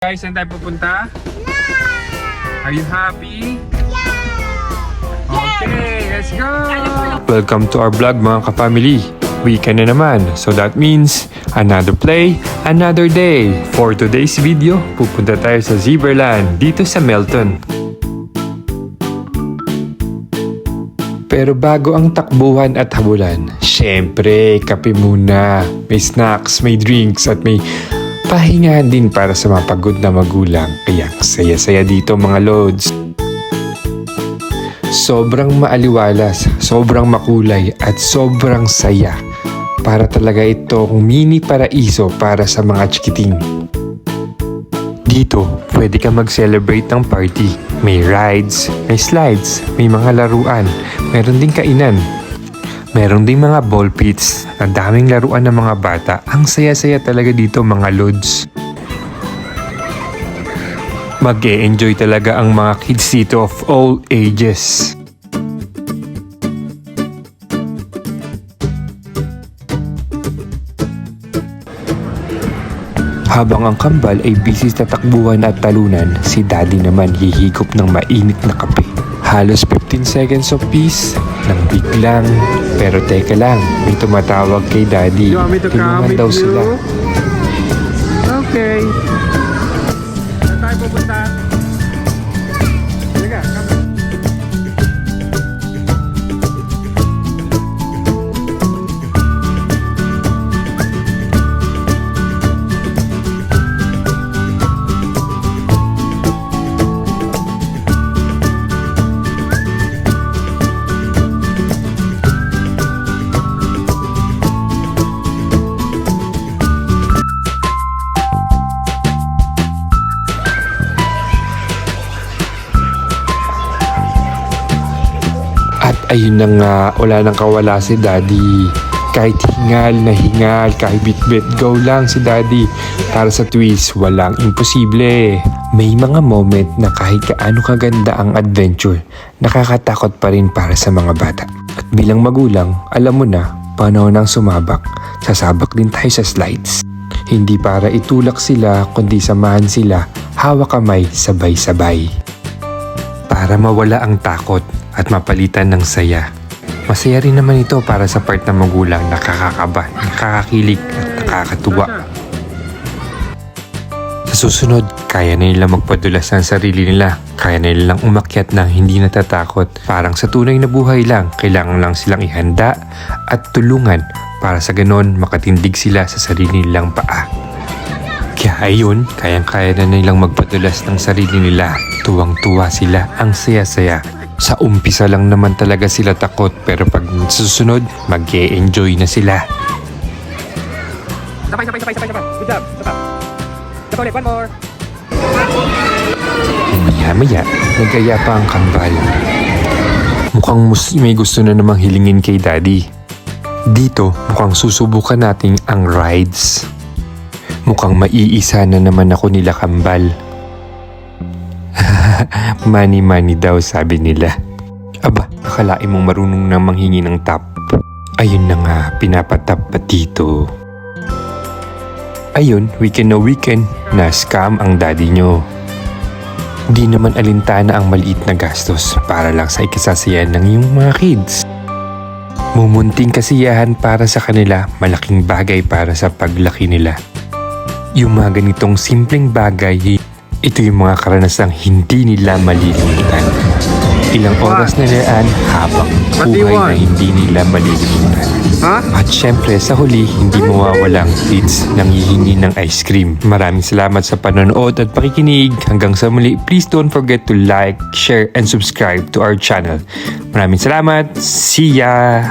Guys, saan tayo pupunta? Are you happy? Okay, let's go! Welcome to our vlog mga ka-family. Weekend na naman, so that means another play, another day. For today's video, pupunta tayo sa Zebraland dito sa Melton. Pero bago ang takbuhan at habulan, syempre kape muna. May snacks, may drinks at may pahingahan din para sa mga pagod na magulang. Kaya saya-saya dito mga lods. Sobrang maaliwalas, sobrang makulay at sobrang saya. Para talaga itong mini paraiso para sa mga chikiting. Dito, pwede ka mag-celebrate ng party. May rides, may slides, may mga laruan, meron ding kainan. Meron ding mga ball pits na daming laruan ng mga bata. Ang saya-saya talaga dito mga lods. Mag-e-enjoy talaga ang mga kids dito of all ages. Habang ang kambal ay busy sa takbuhan at talunan, si Daddy naman hihigop ng mainit na kape. Halos 15 seconds of peace nang biglang, pero teka lang, may tumatawag kay Daddy. Tulungan daw sila. Okay. Saan tayo pupunta? Halika, come. Ayun na nga, wala nang kawala si Daddy. Kahit hingal na hingal, kahit bit-bit, go lang si Daddy. Para sa twist, walang imposible. May mga moment na kahit kaano kaganda ang adventure, nakakatakot pa rin para sa mga bata. At bilang magulang, alam mo na, panahon ng sumabak. Sasabak din tayo sa slides. Hindi para itulak sila, kundi samahan sila, hawak kamay, sabay-sabay. Para mawala ang takot at mapalitan ng saya. Masaya rin naman ito para sa part ng magulang, nakakakaba, nakakakilig at nakakatuwa. Sa susunod, kaya na nila magpadulas ng sarili nila. Kaya na nilang umakyat ng hindi natatakot. Parang sa tunay na buhay lang, kailangan lang silang ihanda at tulungan para sa ganon makatindig sila sa sarili nilang paa. Kaya ayun, kayang-kaya na nilang magpadulas ng sarili nila. Tuwang-tuwa sila, ang saya-saya. Sa umpisa lang naman talaga sila takot, pero pag susunod, mag-e-enjoy na sila. Sabay. Good job. Sabay ulit, one more. Maya-maya, nagaya pa ang kambal. Mukhang may gusto na namang hilingin kay Daddy. Dito, mukhang susubukan natin ang rides. Mukhang maiisa na naman ako nila kambal. Money daw sabi nila. Aba, akalain mong marunong na manghingi ng tap. Ayun na nga, pinapatap pa dito. Ayun, weekend na scam ang daddy nyo. Di naman alintana ang maliit na gastos para lang sa ikasasiyahan ng iyong mga kids. Mumunting kasiyahan para sa kanila, malaking bagay para sa paglaki nila. Yung mga ganitong simpleng bagay, ito yung mga karanasang hindi nila malilimutan. Ilang oras na nilaan habang buhay na hindi nila malilimutan. At syempre sa huli, hindi mawawalang kids nang hihingi ng ice cream. Maraming salamat sa panonood at pakikinig. Hanggang sa muli, please don't forget to like, share, and subscribe to our channel. Maraming salamat. See ya!